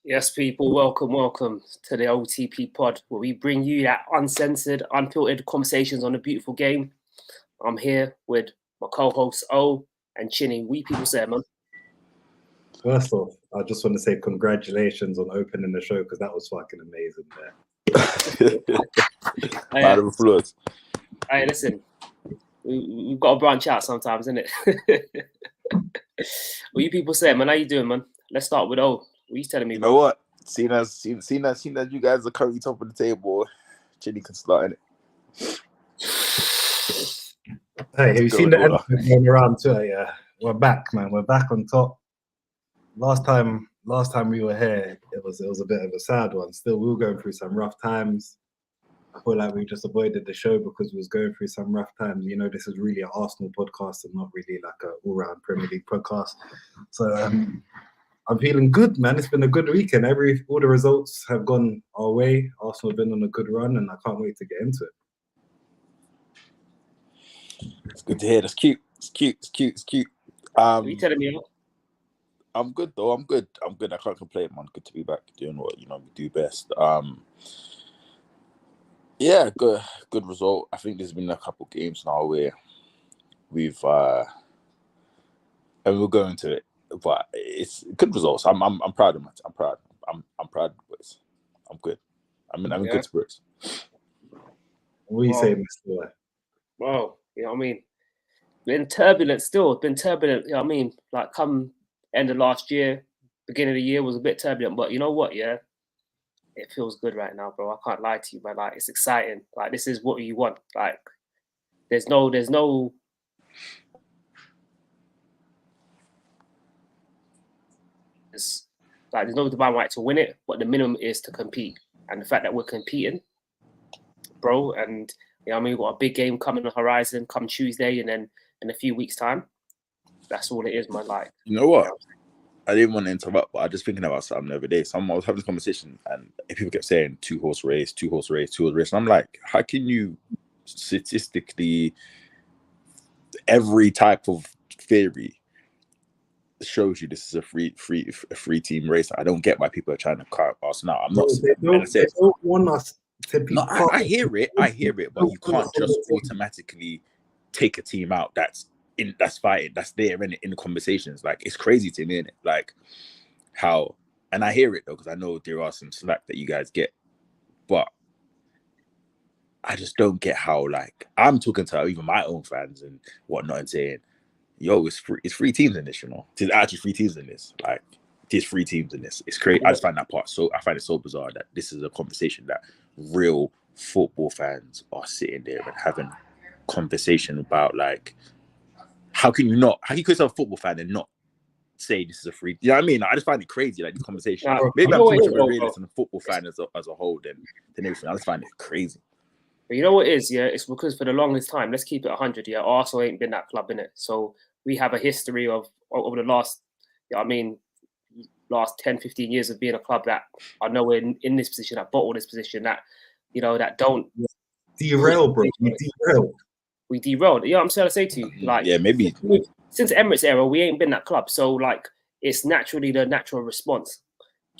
Yes, people, welcome to the OTP pod, where we bring you that uncensored, unfiltered conversations on the beautiful game. I'm here with my co-hosts O and Chinny. We people say, man. First off, I just want to say congratulations on opening the show because that was fucking amazing there. Round of applause. Hey, listen, we've got to branch out sometimes, isn't it? What you people say, man? How you doing, man? Let's start with O. What are you telling me? You know what? Seeing as you guys are currently top of the table, Chinny can start in it. Hey, have you seen the elephant going around too? Yeah, we're back, man. We're back on top. Last time we were here, it was a bit of a sad one. Still, we were going through some rough times. I feel like we just avoided the show because we was going through some rough times. You know, this is really an Arsenal podcast and not really like an all-round Premier League podcast. So I'm feeling good, man. It's been a good weekend. All the results have gone our way. Arsenal have been on a good run, and I can't wait to get into it. It's good to hear. That's cute. It's cute. What are you telling me? I'm good though. I'm good. I can't complain, man. Good to be back doing what we do best. Yeah, good result. I think there's been a couple games now where we've and we'll go into it. But it's good results. I'm proud of it. I'm proud. I'm proud of the boys. I'm good. I'm in good spirits. What are you saying, Mr. Well, you know what I mean? Been turbulent still. Been turbulent, you know what I mean? Like come end of last year, beginning of the year was a bit turbulent. But you know what, yeah? It feels good right now, bro. I can't lie to you, man. Like it's exciting. Like this is what you want. Like there's no there's no divine right to win it, but the minimum is to compete. And the fact that we're competing, bro, and you know what I mean, we've got a big game coming on the horizon come Tuesday, and then in a few weeks' time. That's all it is, man. Like, you know what? I didn't want to interrupt, but I was just thinking about something the other day. I was having this conversation, and people kept saying two-horse race. And I'm like, how can you statistically, every type of theory shows you this is a free team race. I don't get why people are trying to cut us now. I'm not. They don't want us to be. No, I hear it, but you can't just automatically take a team out that's fighting, that's there in the conversations. Like it's crazy to me, innit? Like how, and I hear it though because I know there are some slack that you guys get, but I just don't get how. Like I'm talking to even my own fans and whatnot and saying, yo, it's free teams in this, you know. There's actually 3 teams in this. Like, there's 3 teams in this. It's crazy. I just find that part I find it so bizarre that this is a conversation that real football fans are sitting there and having conversation about. Like, how can you call yourself a football fan and not say this is a free? You know what I mean? I just find it crazy, like, this conversation. Maybe I'm too much of a realist and a football fan as a whole than everything. I just find it crazy. But you know what it is, yeah? It's because for the longest time, let's keep it 100, yeah? Arsenal ain't been that club, innit? So we have a history of over the last, you know what I mean, last 10, 15 years of being a club that I know we're in this position, that bottle this position, that, you know, that don't... Derail, bro. We derailed. You know what I'm trying to say to you? Like, yeah, maybe. Since Emirates era, we ain't been that club. So, like, it's naturally the natural response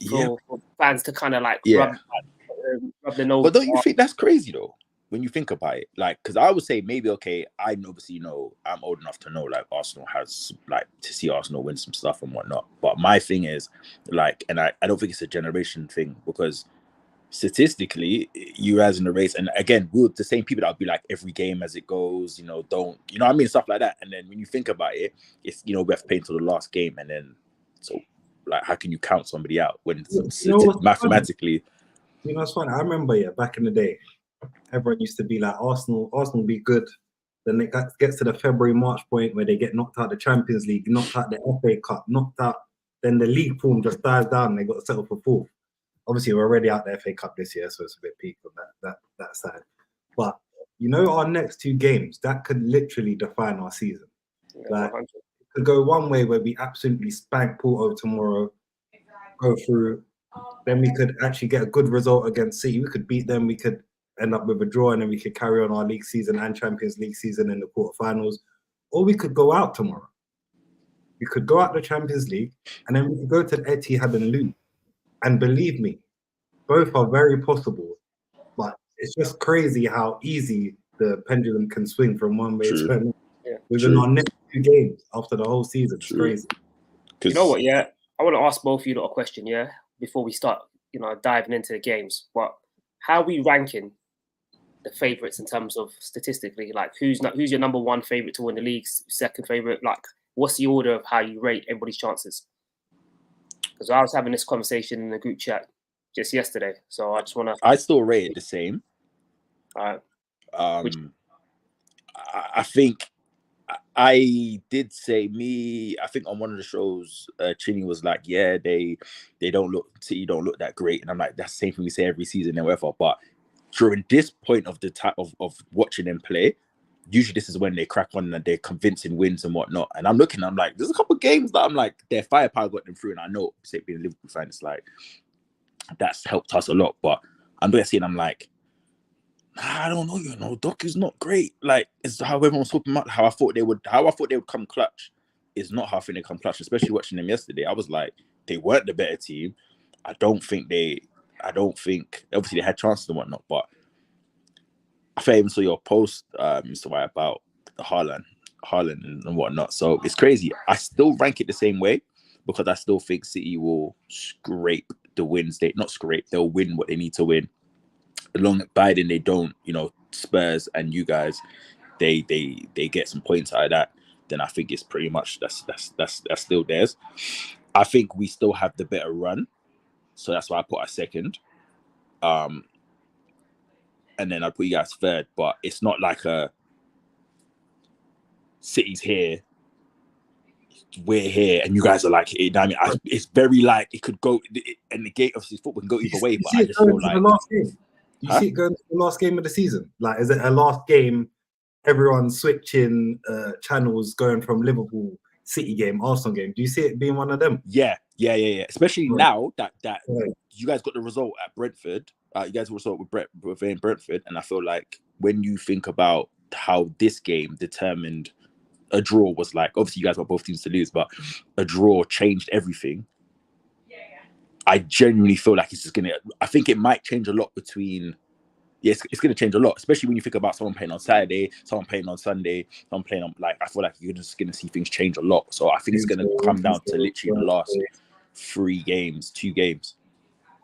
for fans to kind of, like, rub the nose. But don't you think that's crazy, though? When you think about it, like, because I would say maybe, okay, I obviously know, I'm old enough to know, like, Arsenal has, like, to see Arsenal win some stuff and whatnot. But my thing is, like, and I don't think it's a generation thing, because statistically, you guys in the race, and again, we're the same people that would be like, every game as it goes, you know, don't, you know what I mean? Stuff like that. And then when you think about it, it's, you know, we have to pay until the last game. And then, so, like, how can you count somebody out when mathematically? You know, it's funny. I remember, back in the day, everyone used to be like, Arsenal be good, Then it gets to the February, March point where they get knocked out the Champions League, knocked out the FA Cup, knocked out. Then the league form just dies down and they got to settle for fourth. Obviously, we're already out the FA Cup this year, so it's a bit peak on that side. But, you know, our next 2 games, that could literally define our season. Like, it could go one way where we absolutely spank Porto tomorrow, go through. Then we could actually get a good result against City. We could beat them. We could end up with a draw, and then we could carry on our league season and Champions League season in the quarterfinals. Or we could go out tomorrow. We could go out the Champions League, and then we could go to the Etihad and lose. And believe me, both are very possible. But it's just crazy how easy the pendulum can swing from one way to another. Within our next 2 games after the whole season. It's crazy. You know what, yeah? I want to ask both of you a question, yeah? Before we start, you know, diving into the games. But how are we ranking the favourites in terms of statistically? Like, who's your number 1 favourite to win the league, second favourite? Like, what's the order of how you rate everybody's chances? Because I was having this conversation in the group chat just yesterday, so I just want to. I still rate it the same. All right. I think I did say I think on one of the shows, Chinny was like, "Yeah, they don't City don't look that great," and I'm like, "That's the same thing we say every season and whatever." But during this point of the time of watching them play, usually this is when they crack on and they're convincing wins and whatnot. And I'm like, there's a couple of games that I'm like, their firepower got them through. And I know, say being a Liverpool fan, it's like, that's helped us a lot. But I'm going to see, and I'm like, I don't know, you know, Doc is not great. Like, it's how everyone's talking about how I thought they would come clutch is not how I think they come clutch, especially watching them yesterday. I was like, they weren't the better team. I don't think, obviously they had chances and whatnot, but I think I even saw your post, Mr. White, about the Haaland and whatnot. So it's crazy. I still rank it the same way because I still think City will scrape the wins. They'll win what they need to win. Along Biden, they don't, you know, Spurs and you guys, they get some points out of that. Then I think it's pretty much that's still theirs. I think we still have the better run, so that's why I put us second. And then I'd put you guys third, but it's not like a City's here, we're here, and you guys are like, you know what I mean? It's very like it could go, and the game obviously football can go either way, but I just feel like. You see it going to the last game of the season? Like, is it a last game, everyone switching channels going from Liverpool, City game, Arsenal game? Do you see it being one of them? Yeah. Especially now that you guys got the result at Brentford. You guys also with Brentford, and I feel like when you think about how this game determined a draw was like, obviously you guys got both teams to lose, but a draw changed everything. I genuinely feel like it's just I think it might change a lot between. Yes, it's going to change a lot, especially when you think about someone playing on Saturday, someone playing on Sunday, someone playing on, like, I feel like you're just going to see things change a lot. So I think it's going to come down to literally the last 3 games, 2 games.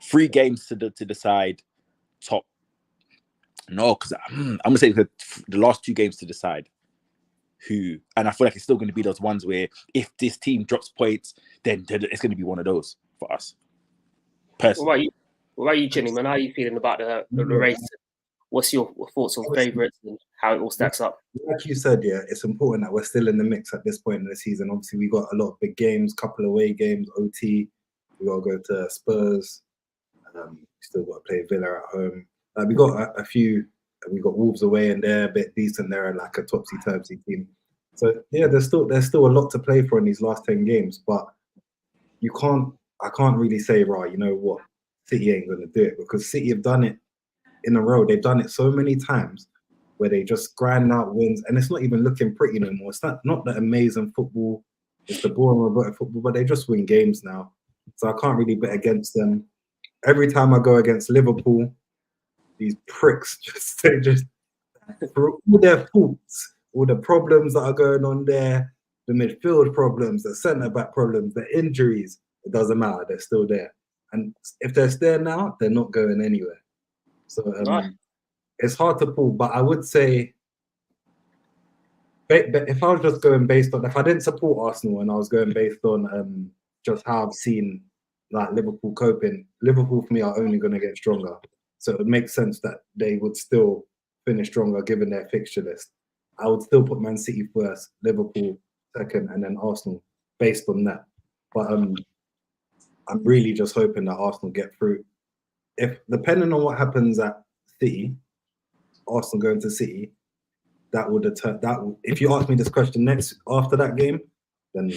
3 games to decide top. No, because I'm going to say the last 2 games to decide who. And I feel like it's still going to be those ones where if this team drops points, then it's going to be one of those for us. Personally. What about you, Jenny, man? How are you feeling about the race? What's your thoughts on favourites and how it all stacks up? Like you said, yeah, it's important that we're still in the mix at this point in the season. Obviously, we got a lot of big games, couple of away games, OT. We got to go to Spurs. We still got to play Villa at home. We got a few. We got Wolves away, and they're a bit decent. They're like a topsy-turvy team. So yeah, there's still a lot to play for in these last 10 games. But I can't really say, right, you know what, City ain't going to do it, because City have done it in a row. They've done it so many times where they just grind out wins, and it's not even looking pretty no more. It's not the amazing football. It's the boring, robotic football, but they just win games now. So I can't really bet against them. Every time I go against Liverpool, these pricks they just for all their faults, all the problems that are going on there, the midfield problems, the centre-back problems, the injuries, it doesn't matter. They're still there. And if they're there now, they're not going anywhere. So it's hard to pull, but I would say if I was just going based on, if I didn't support Arsenal and I was going based on just how I've seen like Liverpool coping, Liverpool for me are only going to get stronger. So it would make sense that they would still finish stronger given their fixture list. I would still put Man City first, Liverpool second, and then Arsenal based on that. But I'm really just hoping that Arsenal get through. If depending on what happens at City, Arsenal going to City, that would deter that. If you ask me this question next after that game, then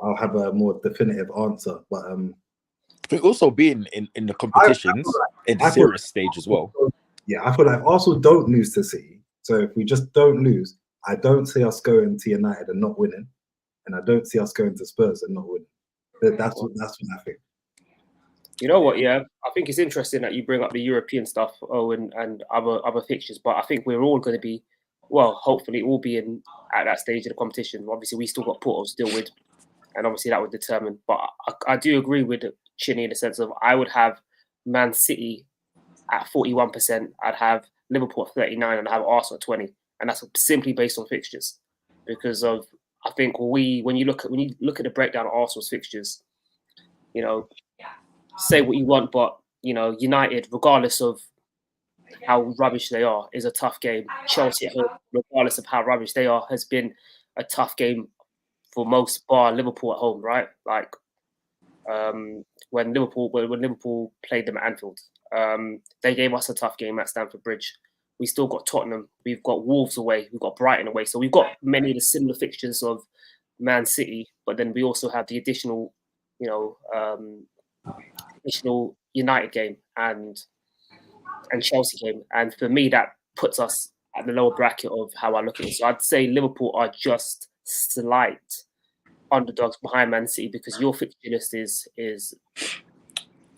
I'll have a more definitive answer. But I think also being in the competitions in the serious stage as well. Yeah, I feel like if Arsenal don't lose to City, so if we just don't lose, I don't see us going to United and not winning, and I don't see us going to Spurs and not winning. That's what I think. You know what? Yeah, I think it's interesting that you bring up the European stuff, Owen, and other fixtures. But I think we're all going to be, well, hopefully, all being at that stage of the competition. Obviously, we still got Porto still with, and obviously that would determine. But I do agree with Chinny in the sense of I would have Man City at 41%. I'd have Liverpool at 39%, and I'd have Arsenal at 20%, and that's simply based on fixtures, because of I think when you look at the breakdown of Arsenal's fixtures, you know. Say what you want, but you know, United, regardless of how rubbish they are, is a tough game. Chelsea at home, regardless of how rubbish they are, has been a tough game for most, bar Liverpool at home, right? Like when Liverpool played them at Anfield, they gave us a tough game at Stamford Bridge. We still got Tottenham, we've got Wolves away, we've got Brighton away, so we've got many of the similar fixtures of Man City, but then we also have the additional, additional United game and Chelsea game, and for me that puts us at the lower bracket of how I look at it. So I'd say Liverpool are just slight underdogs behind Man City because your fixture list is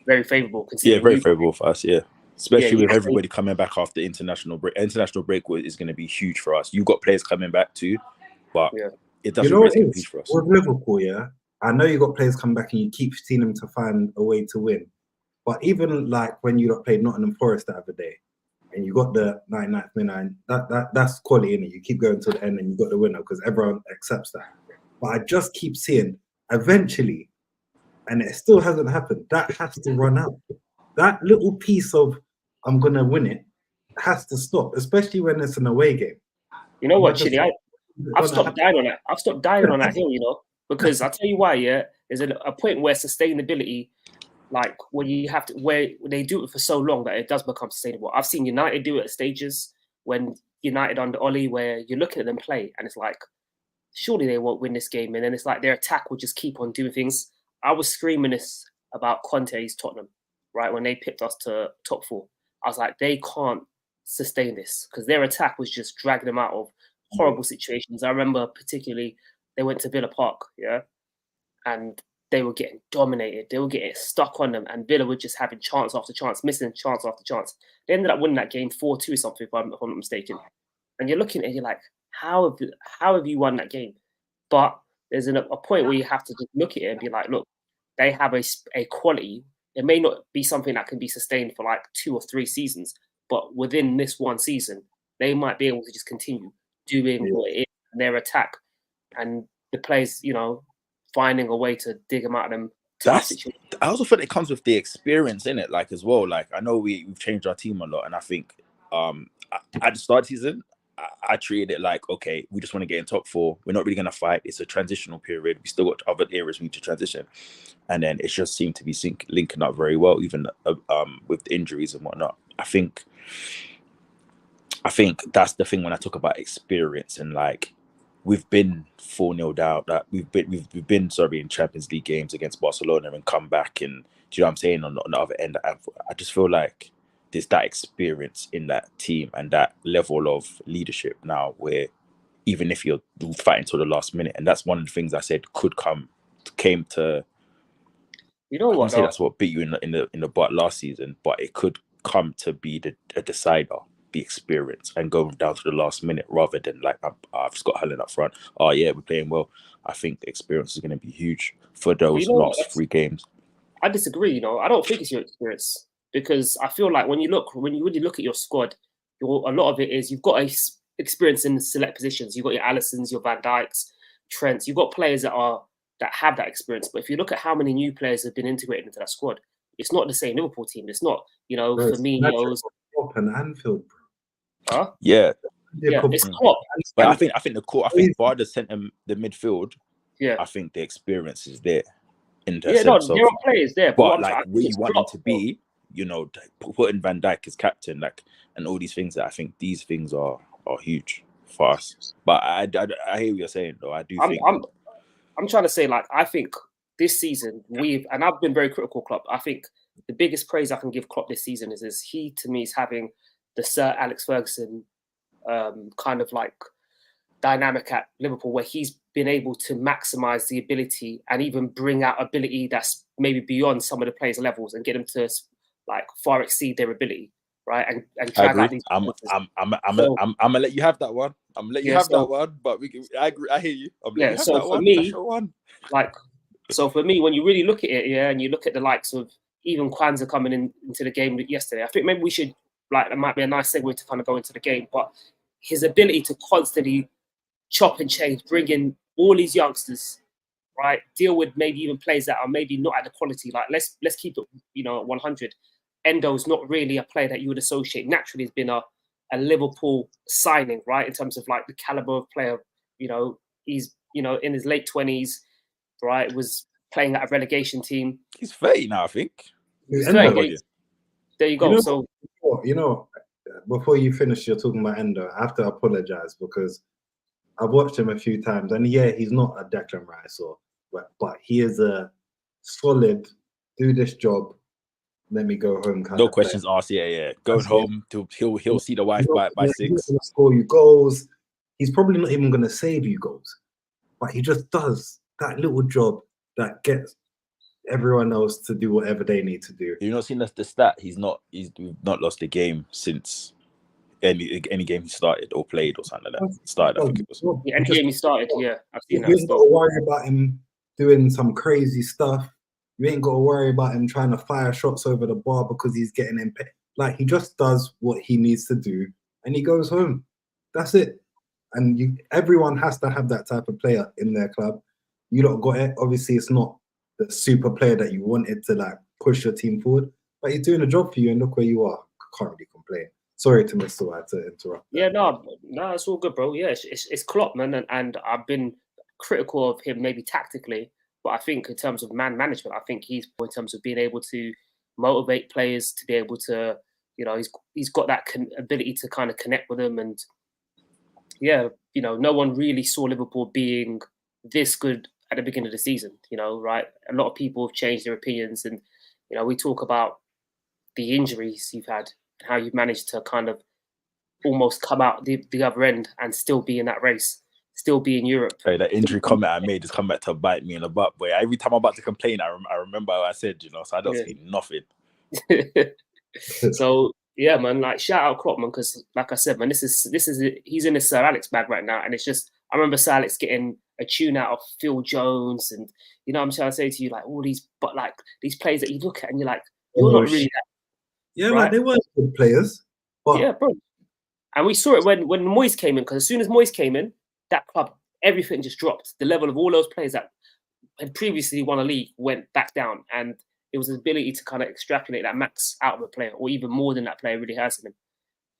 very favourable. Yeah, very favourable for us. Yeah, especially with everybody coming back after international break. International break is going to be huge for us. You've got players coming back too, but it doesn't really compete for us. With Liverpool, yeah. I know you got players come back and you keep seeing them to find a way to win. But even like when you played Nottingham Forest the other day and you got the 99th minute, that's quality, innit? You keep going to the end and you got the winner because everyone accepts that. But I just keep seeing eventually, and it still hasn't happened, that has to run out. That little piece of I'm going to win it has to stop, especially when it's an away game. You know what, Chili? I've stopped dying on that. I've stopped dying on that hill, because I'll tell you why, there's a point where sustainability, like where they do it for so long that it does become sustainable. I've seen United do it at stages when United under Oli, where you're looking at them play and it's like, surely they won't win this game. And then it's like their attack will just keep on doing things. I was screaming this about Conte's Tottenham, right? When they picked us to top 4. I was like, they can't sustain this because their attack was just dragging them out of horrible situations. I remember particularly they went to Villa Park, and they were getting dominated. They were getting stuck on them, and Villa were just having chance after chance, missing chance after chance. They ended up winning that game 4-2 or something, if I'm not mistaken. And you're looking at it, you're like, how have you won that game? But there's a point where you have to just look at it and be like, look, they have a quality. It may not be something that can be sustained for like 2 or 3 seasons, but within this one season, they might be able to just continue doing what it is in their attack, and the players, finding a way to dig them out of them. I also think it comes with the experience in it, like as well. Like I know we've changed our team a lot, and I think at the start of the season, I treated it like, okay, we just want to get in top 4. We're not really going to fight. It's a transitional period. We still got other areas we need to transition, and then it just seemed to be linking up very well, even with the injuries and whatnot. I think that's the thing when I talk about experience, and like we've been 4-0 down. That we've been in Champions League games against Barcelona and come back, and do you know what I'm saying? On the other end, I just feel like there's that experience in that team and that level of leadership now, where even if you're fighting till the last minute, and that's one of the things I said came to. You know what? I won't say that's what beat you in the butt last season, but it could come to be a decider. The experience and going down to the last minute rather than like I've Scott Helen up front. Oh yeah, we're playing well. I think the experience is going to be huge for those last 3 games. I disagree. I don't think it's your experience, because I feel like when you really look at your squad, a lot of it is you've got experience in select positions. You've got your Allisons, your Van Dijks, Trents. You've got players that have that experience. But if you look at how many new players have been integrated into that squad, it's not the same Liverpool team. It's not, Firmino's and Anfield. Huh? Yeah, Yeah, it's Klopp. But I think the core. I think bar the centre, the midfield. Yeah, I think the experience is there. In the yeah, no, sense of, there are players there, but but like where you want him to be, you know, putting Van Dijk as captain, like, and all these things. That I think these things are huge for us. But I hear what you're saying, though. I do think I'm trying to say, like, I think this season and I've been very critical of Klopp. I think the biggest praise I can give Klopp this season is he, to me, is having the Sir Alex Ferguson kind of like dynamic at Liverpool, where he's been able to maximize the ability and even bring out ability that's maybe beyond some of the players' levels and get them to like far exceed their ability, right? And drag out these. I'm gonna let you have that one. I'm gonna let you have that one. But I agree. I hear you. I'm letting you have that one. That's your one. Like, so for me, when you really look at it, and you look at the likes of even Kwanzaa coming into the game yesterday, I think maybe we should, like, it might be a nice segue to kind of go into the game, but his ability to constantly chop and change, bring in all these youngsters, right? Deal with maybe even players that are maybe not at the quality. Like, let's keep it, at 100. Endo's not really a player that you would associate naturally has been a Liverpool signing, right? In terms of like the caliber of player, he's in his late 20s, right? Was playing at a relegation team. He's 30 now, I think. He's 30. There you go. Before you finish, you're talking about Endo. I have to apologize because I've watched him a few times, and yeah, he's not a Declan Rice but he is a solid, do this job, let me go home kind no of questions player. asked. Yeah. Going home to he'll see the wife by 6. He's gonna score you goals. He's probably not even gonna save you goals, but he just does that little job that gets everyone else to do whatever they need to do. You've not seen the stat. We've not lost a game since any game he started or played or something like that. Started, I think it was. Yeah, any game he started, yeah. I've seen that. You ain't got to worry about him doing some crazy stuff. You ain't got to worry about him trying to fire shots over the bar because he's getting in. Like, he just does what he needs to do and he goes home. That's it. And everyone has to have that type of player in their club. You lot got it. Obviously, it's not the super player that you wanted to like push your team forward, but he's doing a job for you, and look where you are. Can't really complain. Sorry to Mr. White to interrupt. Yeah, no, it's all good, bro. Yeah, it's Klopp, man, and I've been critical of him maybe tactically, but I think in terms of man management, I think he's in terms of being able to motivate players to be able to, he's got that ability to kind of connect with them, and yeah, no one really saw Liverpool being this good at the beginning of the season, right? A lot of people have changed their opinions, and we talk about the injuries you've had, how you've managed to kind of almost come out the other end and still be in that race, still be in Europe. Hey, that injury comment I made has come back to bite me in the butt. But every time I'm about to complain, I remember what I said, so I don't see nothing. So yeah, man, like, shout out Klopp, man, because like I said, man, this is he's in his Sir Alex bag right now, and it's just, I remember Sir Alex getting a tune out of Phil Jones, and I'm trying to say to you, like, all these, but like these players that you look at and you're like, you're not really that. Yeah, right? Like, they weren't good players. But yeah, bro. And we saw it when Moyes came in, because as soon as Moyes came in, that club, everything just dropped. The level of all those players that had previously won a league went back down, and it was his ability to kind of extrapolate that max out of a player, or even more than that player really has in him.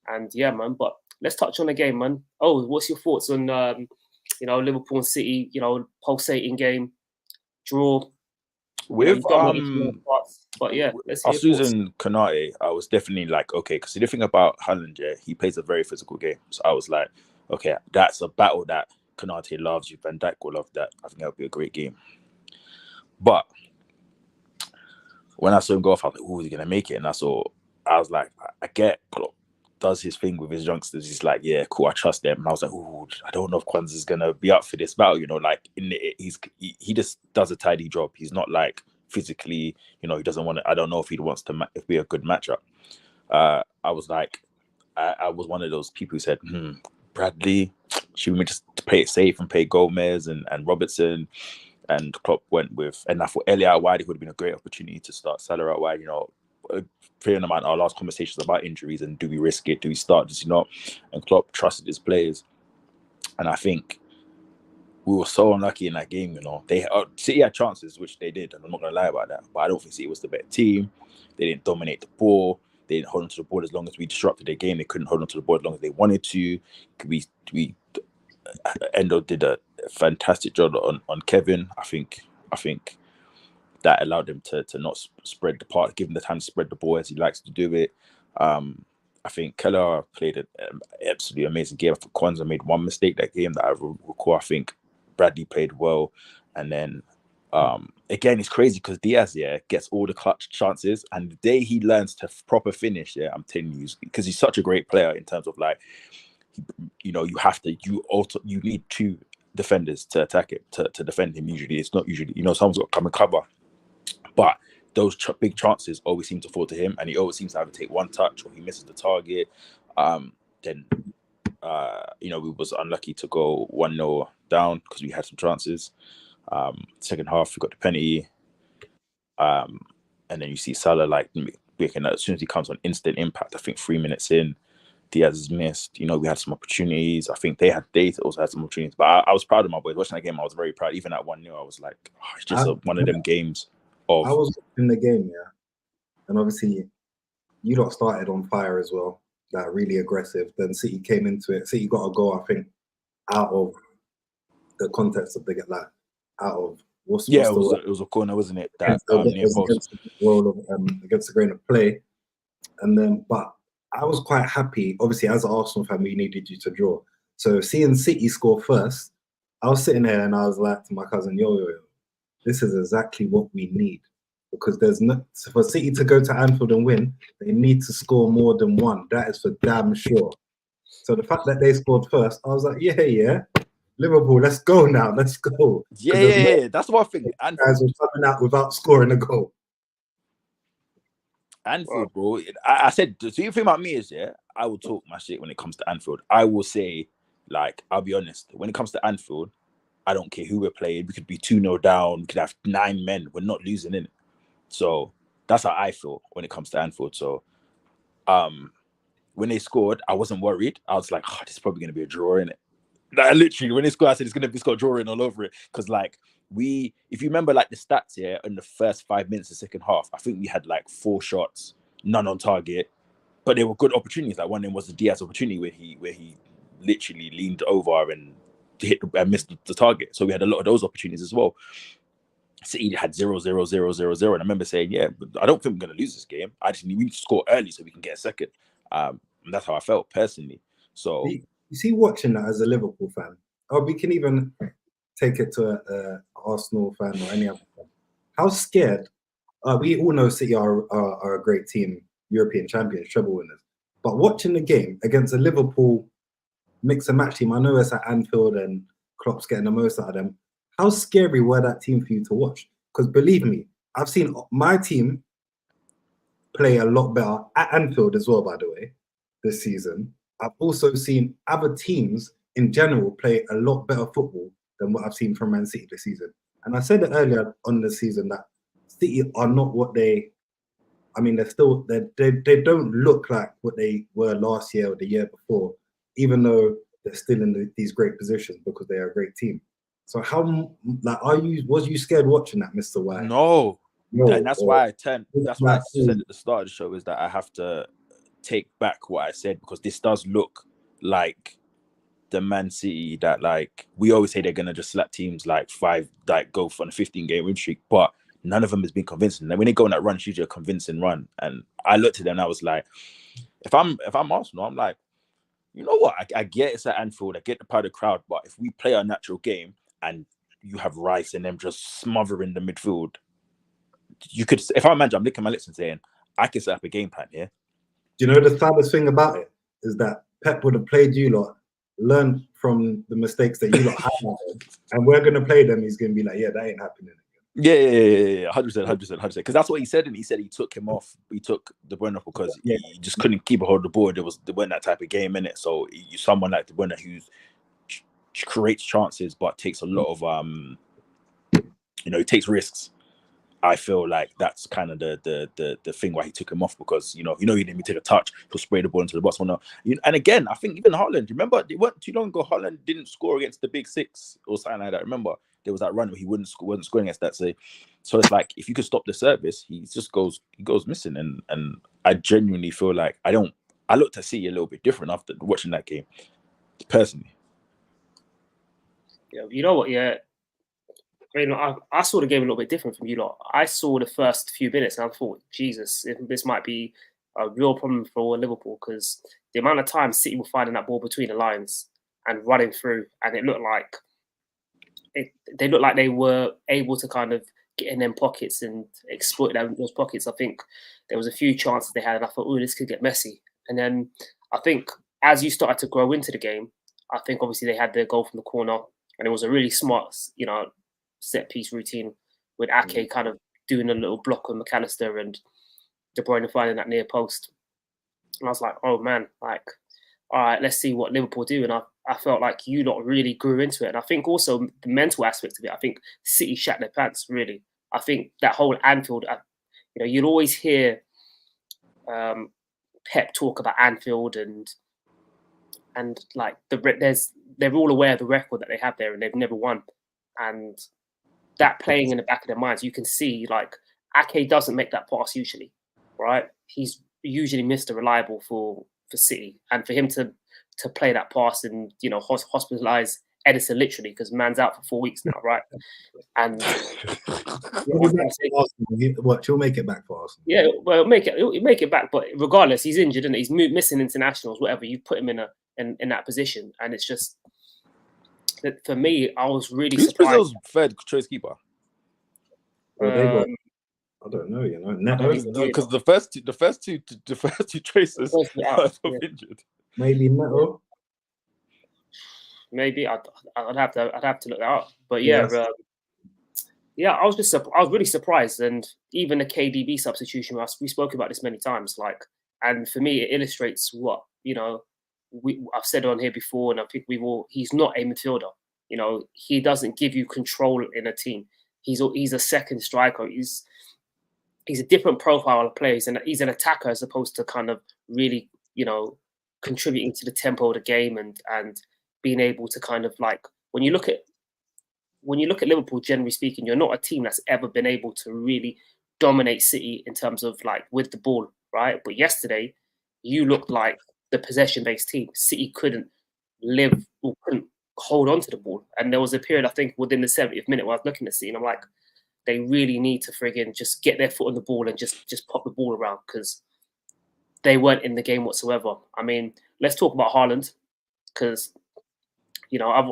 And yeah, man, but let's touch on the game, man. Oh, what's your thoughts on, Liverpool and City, pulsating game, draw? With but yeah, let's hear Susan Konate, I was definitely like, okay, because the thing about Haaland, he plays a very physical game. So I was like, okay, that's a battle that Konate loves. Van Dijk will love that. I think that would be a great game. But when I saw him go off, I was like, "Oh, is he gonna make it?" And I was like, I get Klopp does his thing with his youngsters. He's like, "Yeah, cool, I trust them." And I was like, "Oh, I don't know if Kwanzaa's gonna be up for this battle." Like he just does a tidy job. He's not like physically, he doesn't want to. I don't know if he wants to be a good matchup. I was like, I was one of those people who said, Bradley, should we just play it safe and play Gomez and Robertson? And Klopp went with, and I thought Elia out wide, it would have been a great opportunity to start Salah out wide. Fearing about our last conversations about injuries and do we risk it? Do we start? Does he not? And Klopp trusted his players, and I think we were so unlucky in that game. City had chances, which they did, and I'm not gonna lie about that. But I don't think City was the better team. They didn't dominate the ball. They didn't hold on to the ball as long as we disrupted their game. They couldn't hold on to the ball as long as they wanted to. Endo did a fantastic job on Kevin. I think that allowed him to not spread the part, give him the time to spread the ball as he likes to do it. I think Keller played an absolutely amazing game. I think Kwanzaa made one mistake that game that I recall. I think Bradley played well. And then, again, it's crazy because Diaz, gets all the clutch chances. And the day he learns to proper finish, I'm telling you, because he's such a great player in terms of like, you need two defenders to attack it, to defend him usually. It's not usually, someone's got to come and cover. But those big chances always seem to fall to him, and he always seems to have to take one touch or he misses the target. Then we was unlucky to go 1-0 down because we had some chances. Second half, we got the penalty. And then you see Salah like making as soon as he comes on, instant impact. I think 3 minutes in, Diaz has missed. We had some opportunities. I think they also had some opportunities. But I was proud of my boys. Watching that game, I was very proud. Even at 1-0, I was like, it's just one of them games. I was in the game, and obviously you lot started on fire as well, like really aggressive. Then City came into it. City got a goal, I think, out of the context of it was a corner, wasn't it? That near post against the grain of play, and then but I was quite happy. Obviously, as an Arsenal fan, we needed you to draw. So seeing City score first, I was sitting there and I was like to my cousin, yo. This is exactly what we need, because for City to go to Anfield and win, they need to score more than one. That is for damn sure. So the fact that they scored first, I was like, yeah, Liverpool, let's go now, let's go. Yeah, that's what I think. Anfield guys were coming out without scoring a goal. Anfield, bro. I said, so you think about me is, I will talk my shit when it comes to Anfield. I will say, like, I'll be honest, when it comes to Anfield, I don't care who we're playing. We could be 2-0 down. We could have 9 men. We're not losing in it. So that's how I feel when it comes to Anfield. So when they scored, I wasn't worried. I was like, this is probably going to be a draw in it. Like, literally, when they scored, I said it's got a draw in all over it. Because like if you remember like the stats in the first 5 minutes of the second half, I think we had like 4 shots, none on target. But they were good opportunities. Like one of them was the Diaz opportunity where he literally leaned over and hit and missed the target. So we had a lot of those opportunities as well. City had 0-0-0-0-0, and I remember saying, but I don't think we're going to lose this game. I just need to score early so we can get a second. And that's how I felt personally. So you see, watching that as a Liverpool fan, or we can even take it to a Arsenal fan or any other fan. How scared? We all know City are a great team, European champions, treble winners. But watching the game against a Liverpool mix and match team, I know it's at Anfield and Klopp's getting the most out of them. How scary were that team for you to watch? Because believe me, I've seen my team play a lot better at Anfield as well, by the way, this season. I've also seen other teams in general play a lot better football than what I've seen from Man City this season. And I said it earlier on the season that City are not what they don't look like what they were last year or the year before, even though they're still in these great positions because they are a great team. So was you scared watching that, Mr. White? No. And that's why I said at the start of the show is that I have to take back what I said, because this does look like the Man City that, like, we always say they're going to just slap teams like 5, like go on a 15-game win streak, but none of them has been convincing. And when they go on that run, it's usually a convincing run. And I looked at them and I was like, if I'm Arsenal, I'm like, you know what? I get it's at Anfield, I get the part of the crowd, but if we play our natural game and you have Rice and them just smothering the midfield, you could, if I imagine, I'm licking my lips and saying, I can set up a game plan here. Do you know the saddest thing about it is that Pep would have played you lot, learned from the mistakes that you lot had, and we're going to play them. He's going to be like, that ain't happening again. Yeah, 100%. Because that's what he said, and he said he took him off. He took De Bruyne off because he just couldn't keep a hold of the ball. There weren't that type of game in it. So someone like De Bruyne who creates chances but takes a lot of he takes risks. I feel like that's kind of the thing why he took him off, because he didn't take a touch, he'll spray the ball into the box. And again, I think even Haaland, remember, it wasn't too long ago, Haaland didn't score against the Big Six or something like that. Remember, there was that run where he wasn't scoring against that. So it's like, if you could stop the service, he goes missing. And I genuinely feel like I looked at City a little bit different after watching that game, personally. Yeah, you know what? Yeah, I mean, I saw the game a little bit different from you lot. I saw the first few minutes and I thought, Jesus, this might be a real problem for Liverpool, because the amount of time City were finding that ball between the lines and running through, and it looked like they were able to kind of get in them pockets and exploit those pockets. I think there was a few chances they had, and I thought, oh, this could get messy. And then I think as you started to grow into the game, I think obviously they had their goal from the corner, and it was a really smart, set piece routine with Ake kind of doing a little block on McAllister and De Bruyne finding that near post. And I was like, oh man, like, all right, let's see what Liverpool do. And I felt like you lot really grew into it. And I think also the mental aspect of it, I think City shat their pants, really. I think that whole Anfield, you'd always hear Pep talk about Anfield and like they're all aware of the record that they have there, and they've never won. And that playing in the back of their minds, you can see like Ake doesn't make that pass usually, right? He's usually Mr. Reliable for City, and for him to play that pass and hospitalize Edison literally, because man's out for 4 weeks now, right? And he'll make it back for us. Yeah, well, he'll make it back, but regardless, he's injured and he's missing internationals, whatever. You put him in that position, and it's just that for me, I was really surprised. Brazil's third choice keeper? I don't know, Neto, because the first two choices are injured. Maybe Neto. Maybe I'd have to look that up. But yeah, I was really surprised, and even the KDB substitution. We spoke about this many times, and for me, it illustrates what I've said on here before, and I think he's not a midfielder. He doesn't give you control in a team. He's a second striker. He's a different profile of players, and he's an attacker as opposed to kind of really, contributing to the tempo of the game and being able to kind of like when you look at Liverpool, generally speaking, you're not a team that's ever been able to really dominate City in terms of like with the ball, right? But yesterday, you looked like the possession-based team. City couldn't hold on to the ball, and there was a period I think within the 70th minute where I was looking at City, and I'm like, they really need to friggin' just get their foot on the ball and just pop the ball around, because they weren't in the game whatsoever. I mean, let's talk about Haaland, because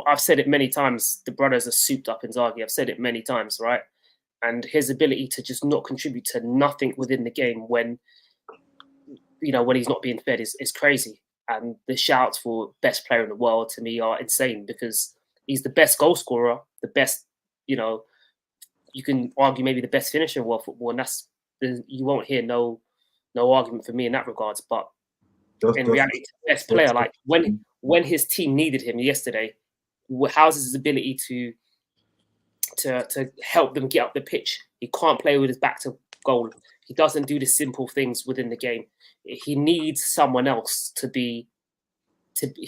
I've said it many times. The brothers are souped up Inzaghi. I've said it many times, right? And his ability to just not contribute to nothing within the game when he's not being fed is crazy. And the shouts for best player in the world to me are insane, because he's the best goal scorer, the best, you can argue maybe the best finisher in world football, and you won't hear no argument for me in that regards. But in reality, the best player, like when his team needed him yesterday, how's his ability to help them get up the pitch? He can't play with his back to goal. He doesn't do the simple things within the game. He needs someone else he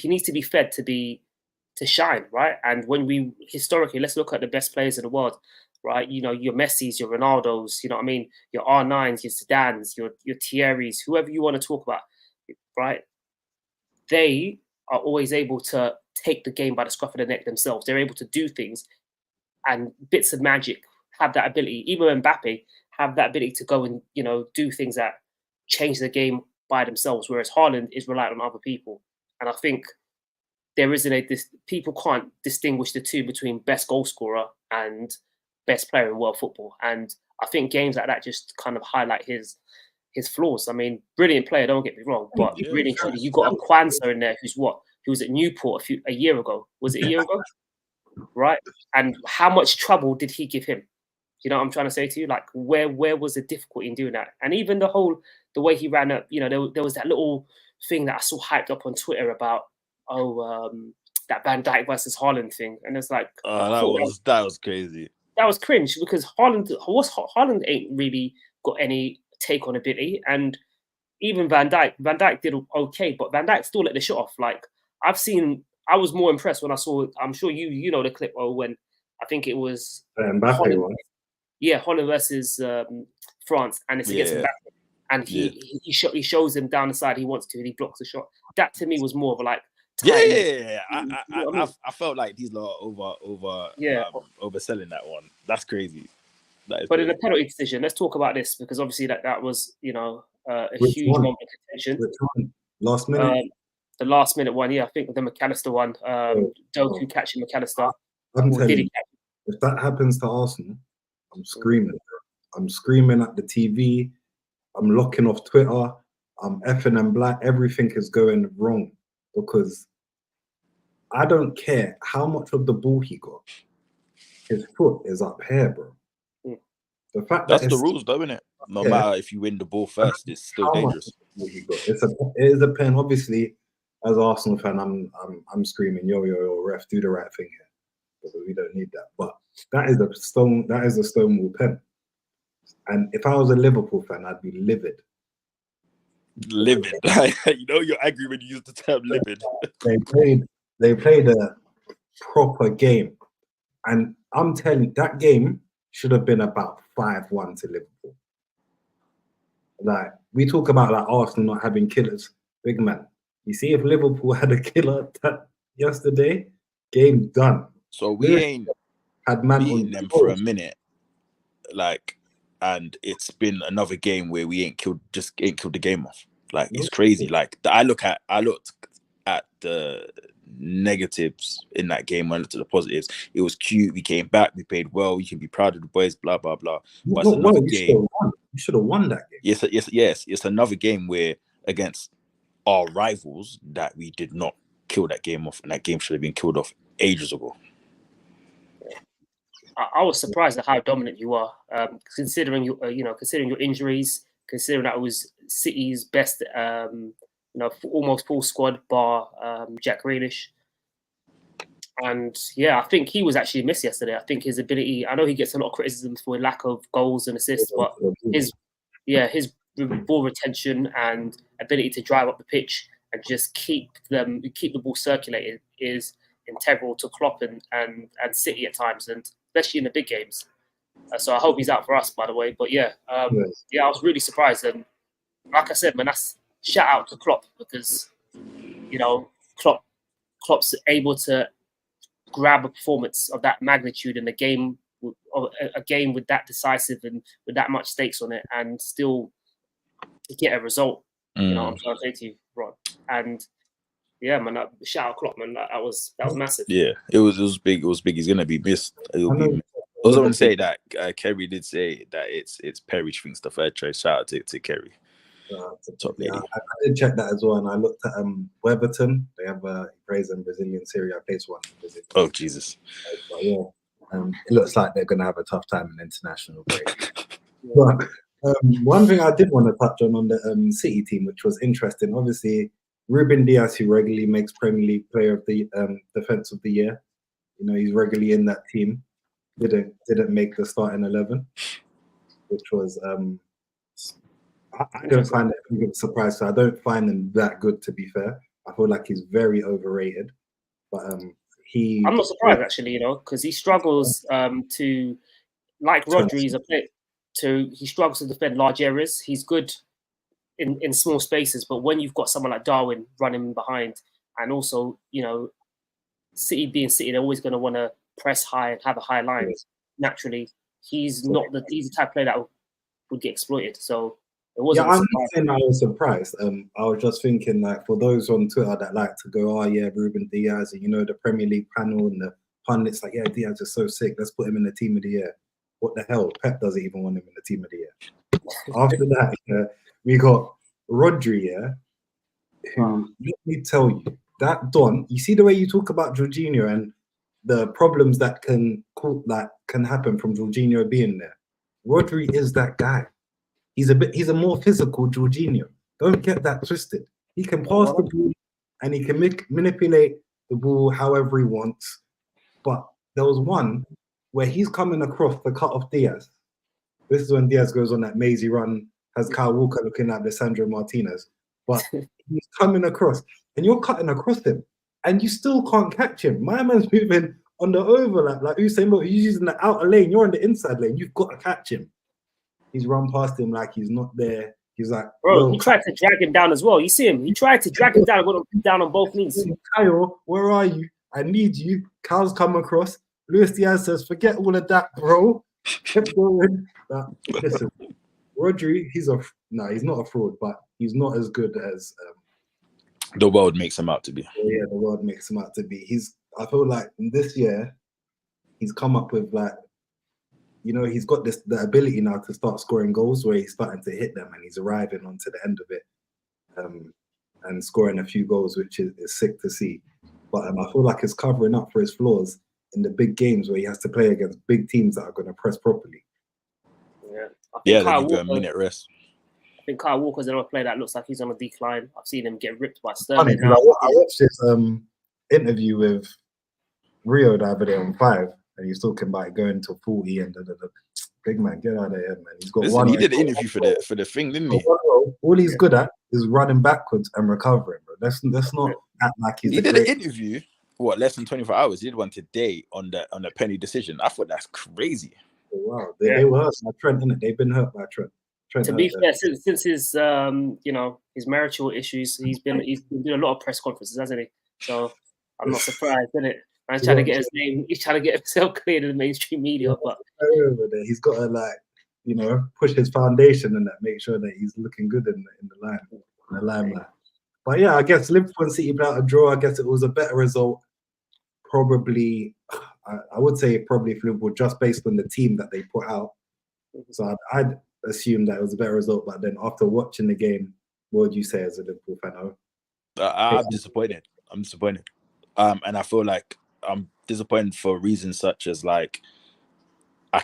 needs to be fed to shine, right? And when historically, let's look at the best players in the world, right? Your Messis, your Ronaldos, you know what I mean? Your R9s, your Zidanes, your Thierrys, whoever you want to talk about, right? They are always able to take the game by the scruff of the neck themselves. They're able to do things, and bits of magic have that ability. Even Mbappe have that ability to go and do things that change the game by themselves, whereas Haaland is reliant on other people. And I think there isn't people can't distinguish the two between best goal scorer and best player in world football. And I think games like that just kind of highlight his flaws. I mean, brilliant player, don't get me wrong, but really truly, you got a Kwanzaa in there who was at Newport a year ago. Was it a year ago? Right? And how much trouble did he give him? You know what I'm trying to say to you? Like, where was the difficulty in doing that? And even the way he ran up, there was that little thing that I saw hyped up on Twitter about, that Van Dijk versus Haaland thing. And it's like, that was crazy. was cringe because Haaland ain't really got any take on ability, and even Van Dijk did okay, but Van Dijk still let the shot off. Like I was more impressed when I saw. I'm sure you know the clip when I think it was Mbappe one. Yeah, Holland versus France, and it's against Mbappe, and he shows him down the side he wants to, and he blocks the shot. That to me was more of a like. I felt like these lot overselling that one. That's crazy. But in the penalty decision, let's talk about this because obviously that was a huge moment of contention. Which one? Last minute. The last minute one, yeah, I think the McAllister one. Doku catching McAllister. I'm telling you, if that happens to Arsenal, I'm screaming. I'm screaming at the TV. I'm locking off Twitter. I'm effing and black. Everything is going wrong because I don't care how much of the ball he got. His foot is up here, bro. The fact that's the rules, though, isn't it? No matter if you win the ball first, it's still dangerous. It is a pen. Obviously, as an Arsenal fan, I'm screaming, yo, ref, do the right thing here because we don't need that. But that is a Stonewall pen. And if I was a Liverpool fan, I'd be livid. Livid. You're angry when you use the term livid. They played a proper game. And I'm telling you, that game should have been about 5-1 to Liverpool. Like, we talk about like Arsenal not having killers. Big man. You see, if Liverpool had a killer yesterday, game done. So we ain't had beaten them for a minute. Like, and it's been another game where we ain't killed the game off. Like, it's crazy. Like, I looked at the negatives in that game. I looked at the positives. It was cute. We came back. We played well. You can be proud of the boys. Blah blah blah. But it's another game. You should have won that game. Yes. It's another game where against our rivals that we did not kill that game off, and that game should have been killed off ages ago. I was surprised at how dominant you are, considering considering your injuries, considering that it was City's best, almost full squad bar Jack Grealish. And yeah, I think he was actually missed yesterday. I think his ability. I know he gets a lot of criticism for lack of goals and assists, but his ball retention and ability to drive up the pitch and just keep the ball circulated is integral to Klopp and City at times, and especially in the big games. So I hope he's out for us, by the way. But I was really surprised, and like I said, man, that's shout out to Klopp because Klopp's able to grab a performance of that magnitude in a game with that decisive and with that much stakes on it, and still get a result. I'm trying to say to you, Rod. And yeah, man, shout out Klopp, man. That was massive. Yeah, it was big. It was big. He's gonna be missed. I was going to say that Kerry did say that it's Perry thinks the third choice. Shout out to Kerry. Top lady. I did check that as well, and I looked at Weberton. They have praise in Brazilian Serie A place one. Oh Jesus! But yeah, it looks like they're going to have a tough time in international break. But one thing I did want to touch on the City team, which was interesting. Obviously, Ruben Dias, who regularly makes Premier League Player of the Defense of the Year, he's regularly in that team. Didn't make the starting 11, which was I don't find it a big surprise. So I don't find him that good, to be fair. I feel like he's very overrated. But I'm not surprised actually, because he struggles to, like Rodri, he struggles to defend large areas. He's good in small spaces, but when you've got someone like Darwin running behind, and also City being City, they're always going to want to press high and have a high line. Naturally, he's the type of player that would get exploited. So it wasn't. I'm not saying I was surprised. I was just thinking, like, for those on Twitter that like to go, Ruben Dias, and the Premier League panel and the pundits like, Diaz is so sick. Let's put him in the team of the year. What the hell? Pep doesn't even want him in the team of the year. After that, we got Rodri, who, let me tell you, that Don, you see the way you talk about Jorginho and the problems that can happen from Jorginho being there. Rodri is that guy. He's a more physical Jorginho. Don't get that twisted. He can pass the ball and he can manipulate the ball however he wants. But there was one where he's coming across to cut off Diaz. This is when Diaz goes on that mazy run, has Kyle Walker looking at Lissandro Martinez. But he's coming across, and you're cutting across him, and you still can't catch him. My man's moving on the overlap, like Usain Bolt. He's using the outer lane. You're on the inside lane. You've got to catch him. He's run past him like he's not there. He's like, bro, he tried to drag him down as well. You see him? He tried to drag him down, got him down on both knees. Kyle, where are you? I need you. Kyle's come across. Luis Diaz says, forget all of that, bro. Kept going. Listen, Rodri, he's not a fraud, but he's not as good as the world makes him out to be. Yeah, the world makes him out to be. I feel like this year, he's come up with he's got the ability now to start scoring goals where he's starting to hit them and he's arriving onto the end of it and scoring a few goals, which is sick to see. But I feel like it's covering up for his flaws in the big games where he has to play against big teams that are going to press properly. Yeah, they give you a minute rest. I think Kyle Walker's another player that looks like he's on a decline. I've seen him get ripped by Sterling. I watched this interview with Rio the other day on 5, and he's talking about going to 40 and big man, get out of here, man. He's got Listen, he did an interview for the thing, didn't he? All he's good at is running backwards and recovering, bro. Let's not act like he's. He did an interview. Less than 24 hours? He did one today on the penny decision. I thought that's crazy. Oh, wow, they were hurt by Trent, innit? They've been hurt by Trent. To be fair, since his his marital issues, he's been doing a lot of press conferences, hasn't he? So I'm not surprised, isn't it? He's trying to get his name. He's trying to get himself cleared in the mainstream media, but he's got to push his foundation and make sure that he's looking good in the limelight. But yeah, I guess Liverpool and City without a draw. I guess it was a better result. Probably, I would say probably if Liverpool, just based on the team that they put out. So I'd assume that it was a better result. But then after watching the game, what would you say as a Liverpool fan? I'm disappointed. And I feel like I'm disappointed for reasons such as I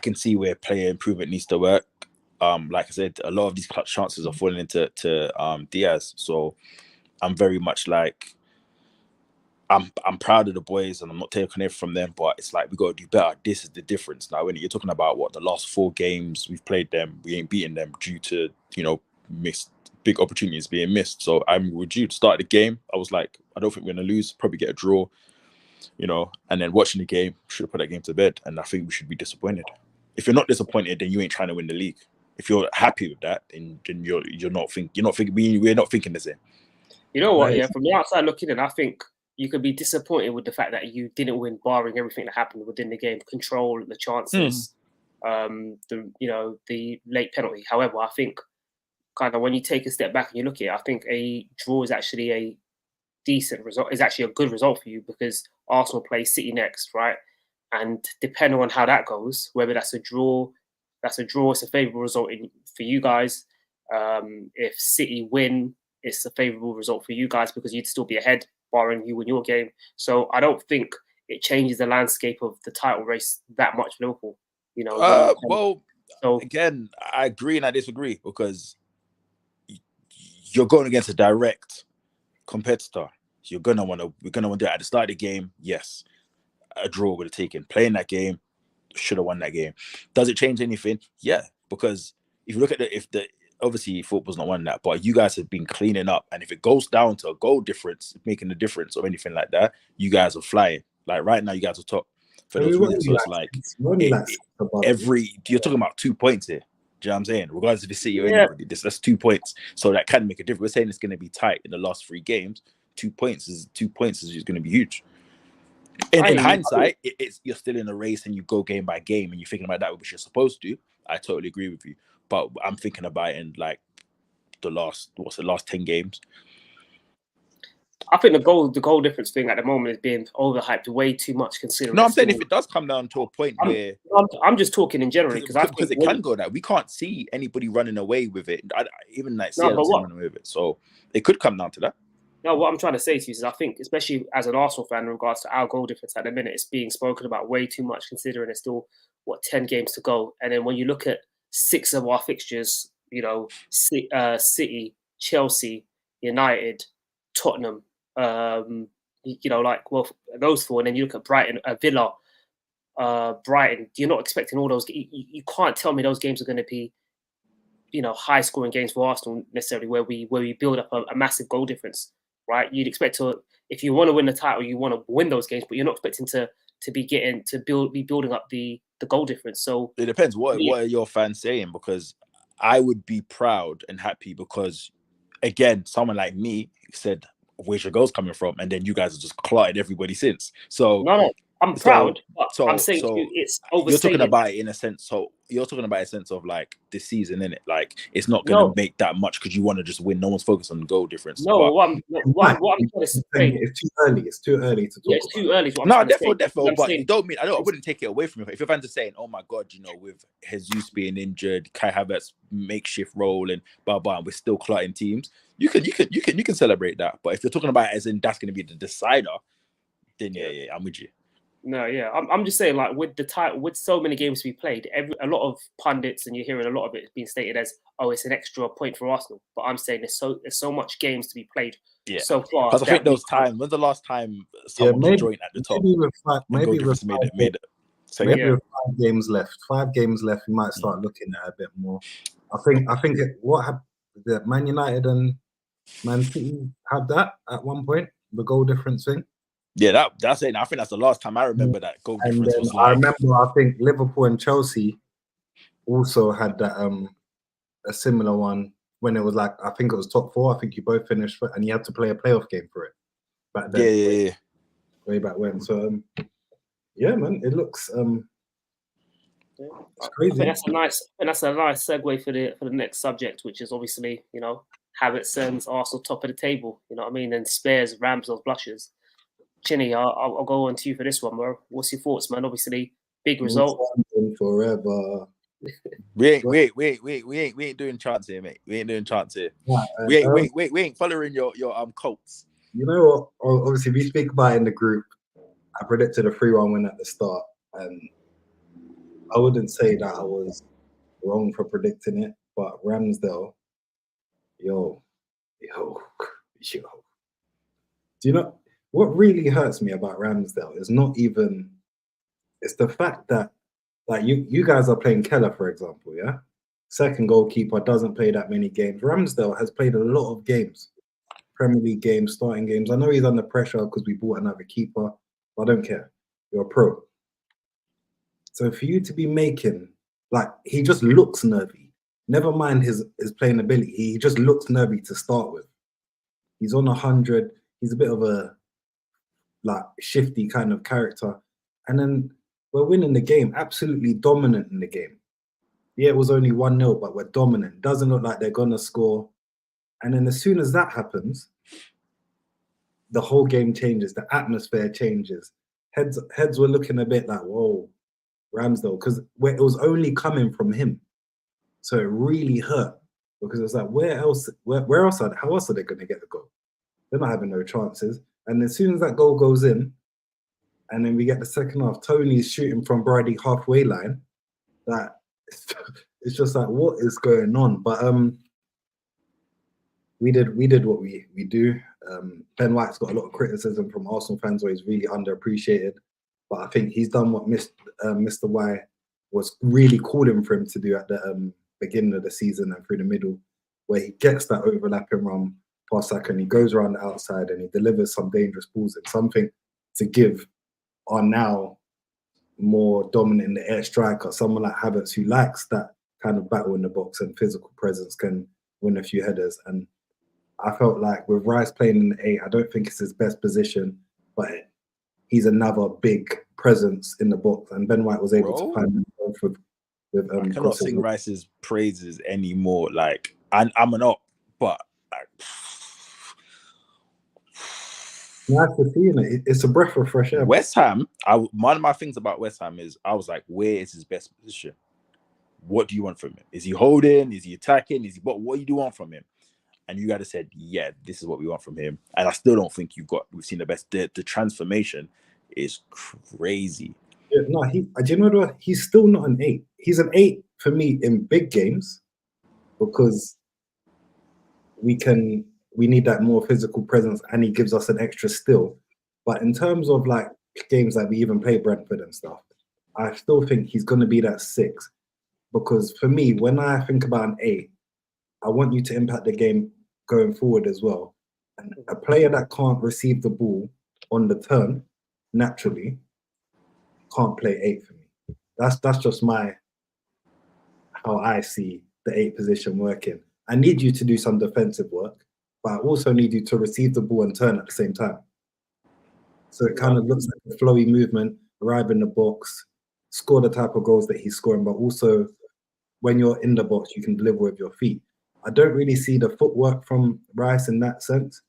can see where player improvement needs to work. Like I said, a lot of these clutch chances are falling into Diaz. So I'm very much I'm proud of the boys and I'm not taking it from them, but it's we got to do better. This is the difference. Now, when you're talking about the last 4 games we've played them, we ain't beaten them due to, missed big opportunities being missed. So I'm with you to start the game. I was I don't think we're going to lose, probably get a draw, and then watching the game, should have put that game to bed. And I think we should be disappointed. If you're not disappointed, then you ain't trying to win the league. If you're happy with that, then you're not thinking, we're not thinking the same. You know what? Yeah, from the outside looking in, I think you could be disappointed with the fact that you didn't win, barring everything that happened within the game, control, the chances, the late penalty. However, I think kind of when you take a step back and you look at it, I think a draw is actually a decent result. Is actually a good result for you because Arsenal play City next, right? And depending on how that goes, whether that's a draw, it's a favourable result for you guys. If City win, it's a favourable result for you guys because you'd still be ahead, barring you win your game. So I don't think it changes the landscape of the title race that much for Liverpool. Again, I agree and I disagree because you're going against a direct competitor. We're gonna want to do it at the start of the game. Yes, a draw would have taken. Playing that game, should have won that game. Does it change anything? Yeah, because if you look at obviously football's not won that, but you guys have been cleaning up, and if it goes down to a goal difference, making a difference or anything like that, you guys are flying. Right now, you guys are top for those reasons. So it's you're talking about 2 points here. Do you know what I'm saying? Regardless if it's City or anybody, that's 2 points. So that can make a difference. We're saying it's going to be tight in the last 3 games. 2 points is going to be huge. In hindsight, you're still in a race and you go game by game and you're thinking about that, which you're supposed to. I totally agree with you. But I'm thinking about it in the last 10 games. I think the goal difference thing at the moment is being overhyped way too much considering. No, I'm saying if it does come down to a point where I'm just talking in general because it can go that we can't see anybody running away with it. Even running away with it. So it could come down to that. No, what I'm trying to say to you is I think, especially as an Arsenal fan, in regards to our goal difference at the minute, it's being spoken about way too much considering there's still 10 games to go. And then when you look at 6 of our fixtures, City, Chelsea, United, Tottenham, those 4, and then you look at Brighton, Villa, Brighton. You're not expecting all those. You can't tell me those games are going to be, high scoring games for Arsenal necessarily, where we build up a massive goal difference, right? You'd expect if you want to win the title, you want to win those games, but you're not expecting to be building up the goal difference. So it depends. What are your fans saying? Because I would be proud and happy because, again, someone like me said, "Where's your goals coming from?" And then you guys have just clotted everybody since. So no, I'm proud. But I'm saying it's overstated. You're talking about it in a sense. So you're talking about a sense of like this season, innit? Like it's not going to make that much because you want to just win. No one's focused on the goal difference. No, what I'm trying to say, it's too early. It's too early to talk. Yeah, it's too early. No, definitely. But you don't mean. I wouldn't take it away from you. If your fans are saying, "Oh my God," with Jesus being injured, Kai Havertz makeshift role, and blah blah, and we're still clotting teams. You can celebrate that. But if you're talking about it as in that's going to be the decider, then yeah, I'm with you. No, yeah, I'm just saying, like with the title, with so many games to be played, a lot of pundits and you're hearing a lot of it being stated as, "Oh, it's an extra point for Arsenal." But I'm saying there's so much games to be played so far. Because I think those times. When's the last time someone joined at the top? Maybe with made it. So maybe with 5 games left. 5 games left, we might start looking at it a bit more. I think what happened? That Man United and Man City had that at one point, the goal difference thing. Yeah, that's it. I think that's the last time I remember that goal difference was like. I remember, I think Liverpool and Chelsea also had that a similar one when it was like, I think it was top 4. I think you both finished, and you had to play a playoff game for it back then. Yeah. Way back when. So yeah, man, it looks it's crazy. I think that's a nice segue for the next subject, which is obviously Havertz sends Arsenal top of the table. You know what I mean, and spares Ramsdale's blushes. Chinny, I'll go on to you for this one, bro. What's your thoughts, man? Obviously, big result. Forever. We ain't doing chants here, mate. We ain't doing chants here. We ain't following your Colts. You know what? Obviously, we speak about it in the group. I predicted a 3-1 win at the start, and I wouldn't say that I was wrong for predicting it, but Ramsdale, yo. Do you know what really hurts me about Ramsdale is not even, it's the fact that like you guys are playing Keller, for example, yeah? Second goalkeeper, doesn't play that many games. Ramsdale has played a lot of games, Premier League games, starting games. I know he's under pressure because we bought another keeper, but I don't care. You're a pro. So for you to be making, like, he just looks nervy. Never mind his playing ability. He just looks nervy to start with. He's on 100. He's a bit of a like shifty kind of character. And then we're winning the game, absolutely dominant in the game. Yeah, it was only 1-0, but we're dominant. Doesn't look like they're gonna score. And then as soon as that happens, the whole game changes, the atmosphere changes. Heads were looking a bit like, whoa, Ramsdale, because it was only coming from him. So it really hurt because it's like, how else are they gonna get the goal? They're not having no chances. And as soon as that goal goes in, and then we get the second half, Tony's shooting from Brady halfway line. That it's just like, what is going on? But we did what we do. Ben White's got a lot of criticism from Arsenal fans where he's really underappreciated. But I think he's done what Mr. Y was really calling for him to do at the beginning of the season and through the middle, where he gets that overlapping run past Saka and he goes around the outside and he delivers some dangerous balls and something to give our now more dominant in the air striker, someone like Havertz who likes that kind of battle in the box and physical presence, can win a few headers. And I felt like with Rice playing in the 8, I don't think it's his best position, but he's another big presence in the box. And Ben White was able to find himself with I cannot sing Rice's praises anymore. Like I'm an op, but like. Nice to see it. It's a breath of fresh air. West Ham, one of my things about West Ham is I was like, where is his best position? What do you want from him? Is he holding? Is he attacking? What do you want from him? And you guys said, yeah, this is what we want from him. And I still don't think we've seen the best. The transformation is crazy. Yeah, no, do you know what? He's still not an 8. He's an 8 for me in big games because we need that more physical presence and he gives us an extra still. But in terms of like games like we even play Brentford and stuff, I still think he's going to be that 6. Because for me, when I think about an 8, I want you to impact the game going forward as well. And a player that can't receive the ball on the turn naturally can't play 8 for me. That's just how I see the 8 position working. I need you to do some defensive work, but I also need you to receive the ball and turn at the same time. So it kind of looks like a flowy movement, arrive in the box, score the type of goals that he's scoring, but also when you're in the box, you can deliver with your feet. I don't really see the footwork from Rice in that sense,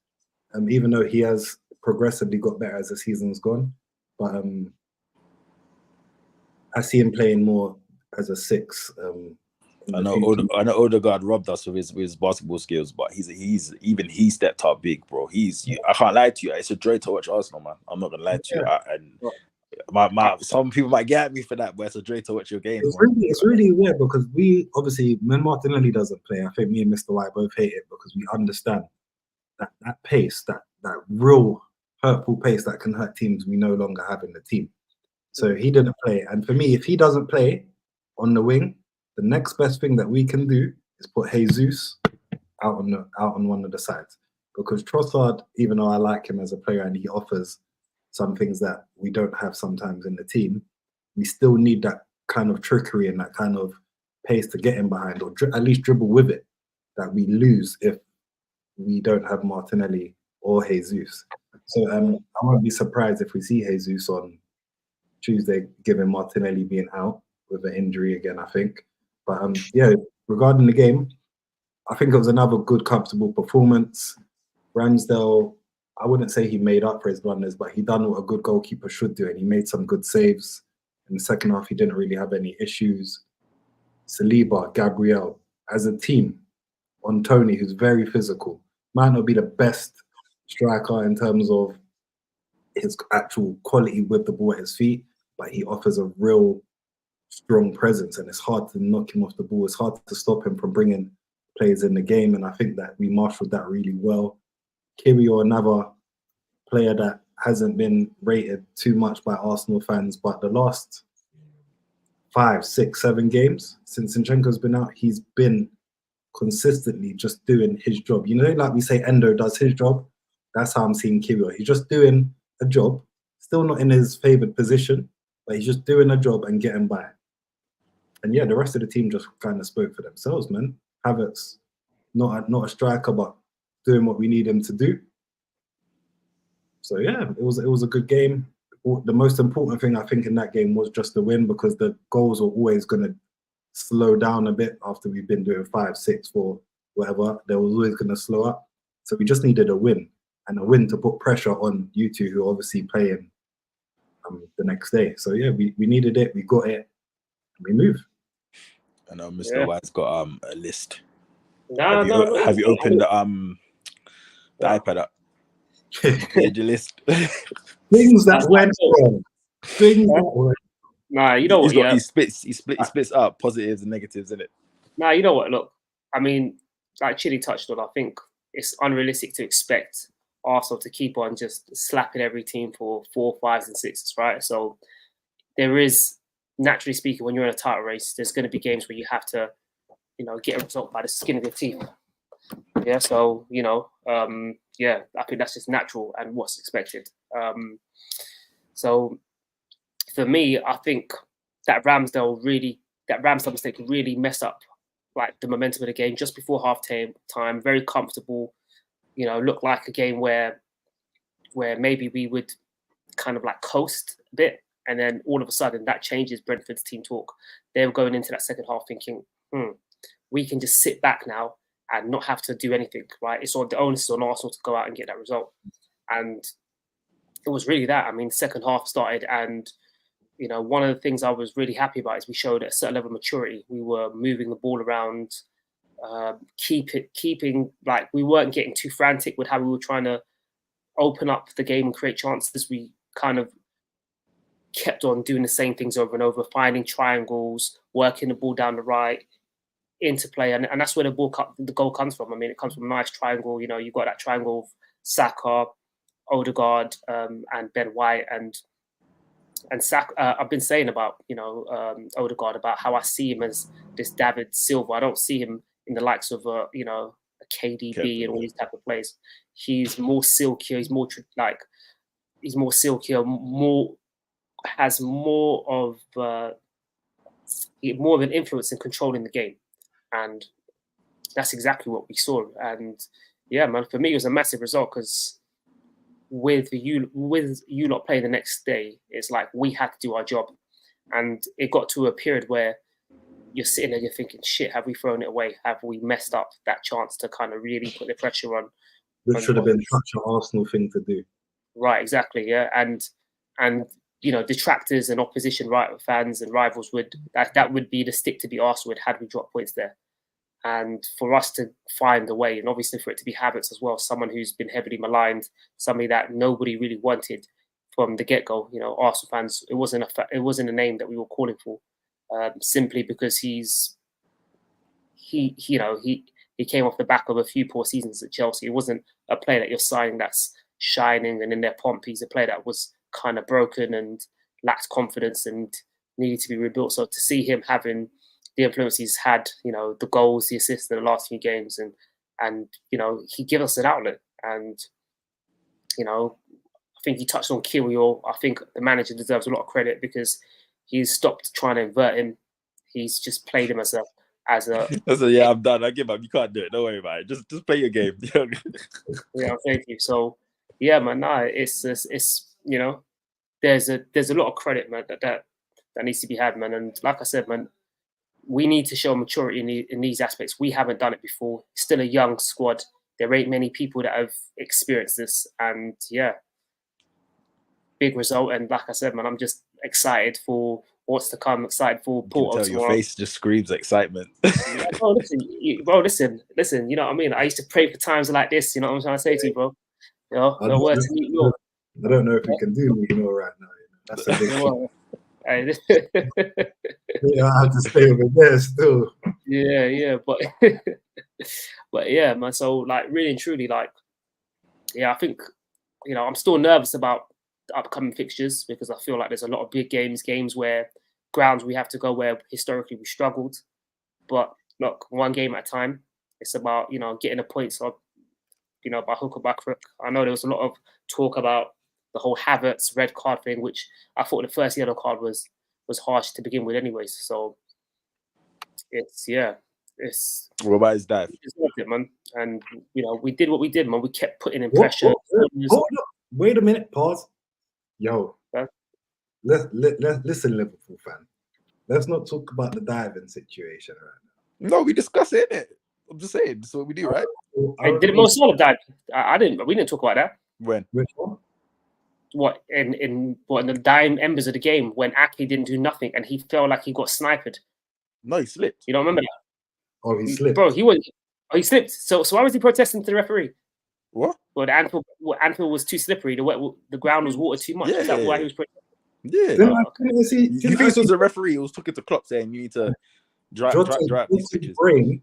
even though he has progressively got better as the season's gone. But I see him playing more as a 6. I know Odegaard robbed us with his basketball skills, but he stepped up big, bro. I can't lie to you. It's a joy to watch Arsenal, man. I'm not gonna lie to you. Some people might get at me for that, but it's a joy to watch your games. It's really weird because we obviously, when Martinelli doesn't play, I think me and Mr. White both hate it because we understand that pace, that real hurtful pace that can hurt teams we no longer have in the team. So he didn't play, and for me, if he doesn't play on the wing, the next best thing that we can do is put Jesus out on one of the sides, because Trossard, even though I like him as a player and he offers some things that we don't have sometimes in the team, we still need that kind of trickery and that kind of pace to get him behind, or at least dribble with it, that we lose if we don't have Martinelli or Jesus. So I won't be surprised if we see Jesus on Tuesday, given Martinelli being out with an injury again, I think. But regarding the game, I think it was another good, comfortable performance. Ramsdale, I wouldn't say he made up for his blunders, but he done what a good goalkeeper should do, and he made some good saves. In the second half, he didn't really have any issues. Saliba, Gabriel, as a team, on Tony, who's very physical, might not be the best striker in terms of his actual quality with the ball at his feet, but he offers a real strong presence, and it's hard to knock him off the ball. It's hard to stop him from bringing players in the game, and I think that we marshaled that really well. Kirill, another player that hasn't been rated too much by Arsenal fans, but the last 5, 6, 7 games since Zinchenko's been out, he's been consistently just doing his job. You know, like we say, Endo does his job. That's how I'm seeing Kirill. He's just doing a job, still not in his favoured position, but he's just doing a job and getting by. And yeah, the rest of the team just kind of spoke for themselves, man. Havertz, not a striker, but doing what we need him to do. So yeah, it was a good game. The most important thing I think in that game was just the win, because the goals were always going to slow down a bit after we've been doing 5, 6, 4, whatever. They was always going to slow up. So we just needed a win, and a win to put pressure on you two, who are obviously playing the next day. So yeah, we needed it, we got it, and we moved. I know Mr. White's got a list. Have you opened the iPad up? Read your list. Things that went wrong. Things that went. Nah, you know what? He splits up positives and negatives in it. Nah, you know what? Look, I mean, like Chili touched on, I think it's unrealistic to expect Arsenal to keep on just slapping every team for 4, 5s, and 6s, right? So there is, naturally speaking, when you're in a title race, there's going to be games where you have to, get a result by the skin of your teeth. Yeah, so, I think that's just natural and what's expected. So for me, I think that Ramsdale mistake really messed up like the momentum of the game just before half time. Very comfortable, looked like a game where maybe we would kind of like coast a bit, and then all of a sudden that changes Brentford's team talk. They were going into that second half thinking, we can just sit back now and not have to do anything, right? The onus is on Arsenal to go out and get that result. And it was really that. I mean, second half started, and one of the things I was really happy about is we showed a certain level of maturity. We were moving the ball around, keeping like we weren't getting too frantic with how we were trying to open up the game and create chances. We kind of kept on doing the same things over and over, finding triangles, working the ball down the right, interplay, and that's where the goal comes from. I mean, it comes from a nice triangle. You've got that triangle of Saka, Odegaard, and Ben White, and I've been saying about Odegaard, about how I see him as this David Silva. I don't see him in the likes of a KDB and all these type of players. He's more silkier. He's more he's more silkier. Has more of an influence in controlling the game, and that's exactly what we saw. And yeah, man, for me it was a massive result because with you not playing the next day, it's like we had to do our job, and it got to a period where you're sitting there, you're thinking, shit, have we thrown it away? Have we messed up that chance to kind of really put the pressure on? Which should have been such an Arsenal thing to do. Right, exactly, yeah, and detractors and opposition fans and rivals that would be the stick to be Arsenal had we dropped points there. And for us to find a way, and obviously for it to be Havertz as well, someone who's been heavily maligned, somebody that nobody really wanted from the get-go. Arsenal fans, it wasn't a name that we were calling for, simply because he came off the back of a few poor seasons at Chelsea. It wasn't a player that you're signing that's shining and in their pomp. He's a player that was kind of broken and lacked confidence and needed to be rebuilt. So to see him having the influence he's had, the goals, the assists in the last few games, and he gave us an outlet. And I think he touched on Kirill. I think the manager deserves a lot of credit because he's stopped trying to invert him. He's just played him as a. Yeah, I'm done. I give up. You can't do it. Don't worry about it. Just play your game. Yeah, thank you. So yeah, man. It's there's a lot of credit, man, that needs to be had, man. And like I said, man, we need to show maturity in these aspects. We haven't done it before. It's still a young squad. There ain't many people that have experienced this. And yeah, big result. And like I said, man, I'm just excited for what's to come. Excited for Porto tomorrow. Your face just screams excitement. Yeah, listen. You know what I mean? I used to pray for times like this. You know what I'm trying to say to you, bro? I don't know if we can do Meet right now. That's a big thing. Yeah, I have to stay over there still. Yeah, but yeah, man. So like, really and truly, like, yeah, I think I'm still nervous about the upcoming fixtures because I feel like there's a lot of big games where grounds we have to go where historically we struggled. But look, one game at a time. It's about getting the points up, by hook or by crook. I know there was a lot of talk about the whole Havertz red card thing, which I thought the first yellow card was harsh to begin with anyways. So it's what about his dive? It's worth it, man. And we did what we did, man. We kept putting in pressure. Hold up. Wait a minute, pause. Yo. Huh? Listen, Liverpool fan. Let's not talk about the diving situation right now. No, we discuss it, innit? I'm just saying, this is what we do, right? Did Mo Salah dive? We didn't talk about that. When? Which one? What in the dying embers of the game when Aki didn't do nothing and he felt like he got sniped? No, he slipped. You don't remember that? Oh, he slipped. Bro, he slipped. So why was he protesting to the referee? What? Well, the Anfield was too slippery. The ground was water too much. Yeah. Is that why he was protesting? Yeah. You think it was a referee who was talking to Klopp saying you need to drive these pitches? Brain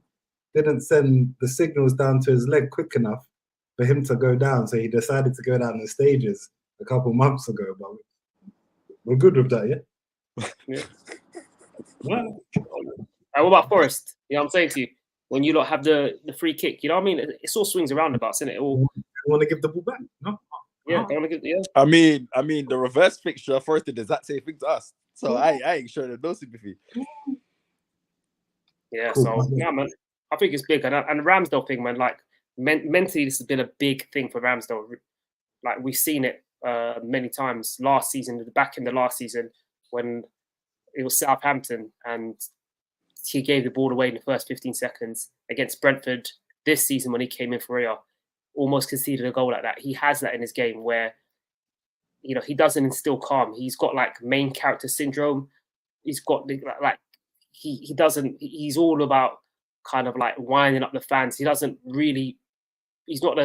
didn't send the signals down to his leg quick enough for him to go down, so he decided to go down the stages a couple months ago. But we're good with that, yeah. What about Forest? You know what I'm saying to you? When you lot have the free kick, you know what I mean? It's all swings and roundabouts, isn't it? You want to give the ball back? No. Yeah, I want to give. Yeah. I mean, the reverse fixture, Forest did the exact same thing to us. So I ain't showing them no sympathy. Yeah. Cool. So yeah, man, I think it's big, and the Ramsdale thing, man. Like mentally, this has been a big thing for Ramsdale. Like we've seen it many times last season, back in the last season when it was Southampton and he gave the ball away in the first 15 seconds against Brentford this season when he came in for Real, almost conceded a goal like that. He has that in his game where, he doesn't instill calm. He's got like main character syndrome. He's got like, he doesn't, he's all about kind of like winding up the fans. He's not the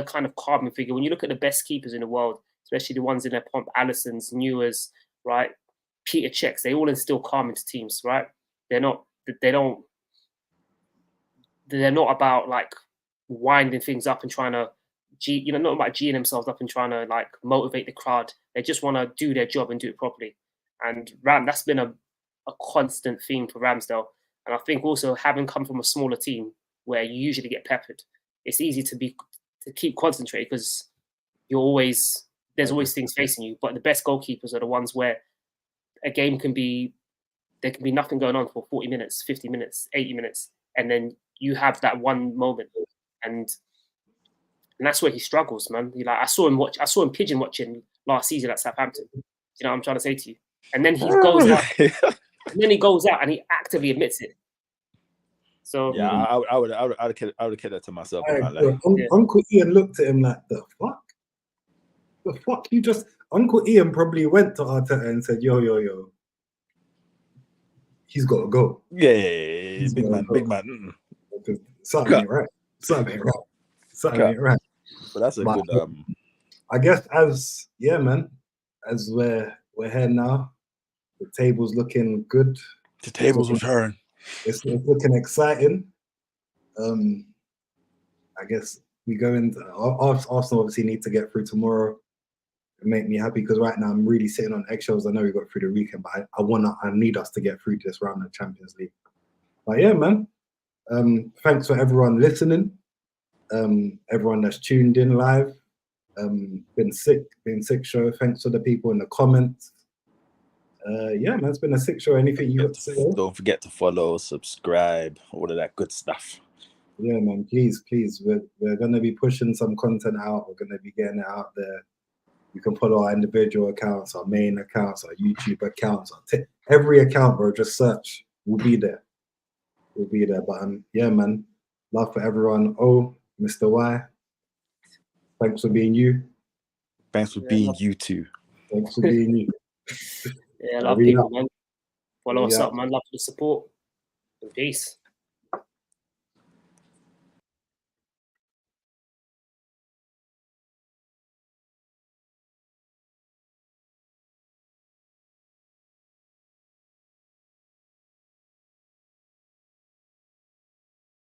kind of calming figure. When you look at the best keepers in the world, especially the ones in their pomp, Alisson's, Neuer's, right? Peter Cech's, they all instill calm into teams, right? They're not about like winding things up and trying to, not about G'ing themselves up and trying to like motivate the crowd. They just want to do their job and do it properly. And that's been a constant theme for Ramsdale. And I think also having come from a smaller team where you usually get peppered, it's easy to keep concentrated because there's always things facing you. But the best goalkeepers are the ones where a game there can be nothing going on for 40 minutes, 50 minutes, 80 minutes, and then you have that one moment, and that's where he struggles, man. I saw him pigeon watching last season at Southampton. You know what I'm trying to say to you? And then he goes out, and he actively admits it. So yeah, I would have kept that to myself. Uncle Ian looked at him like, the fuck? The fuck? Uncle Ian probably went to Arteta and said, yo. He's got to go. Yeah, big man. Something ain't right. Something ain't right. But that's a good. I guess as we're here now, the table's looking good. The tables will turn. It's looking exciting. I guess we go into Arsenal. Obviously, need to get through tomorrow. It make me happy because right now I'm really sitting on eggshells. I know we got through the weekend, but I need us to get through this round of Champions League. But yeah, man. Thanks for everyone listening. Everyone that's tuned in live. Been sick show. Thanks for the people in the comments. Yeah, man, it's been a sick show. Anything you got to say? Don't forget to follow, subscribe, all of that good stuff. Yeah, man, please. We're gonna be pushing some content out. We're gonna be getting it out there. You can follow our individual accounts, our main accounts, our YouTube accounts, every account, bro. Just search. We'll be there. But yeah, man. Love for everyone. Oh, Mr. Y. Thanks for being you. Thanks for being you too. Thanks for being you. Yeah, love people, man. Follow us up, man. Love for the support. And peace.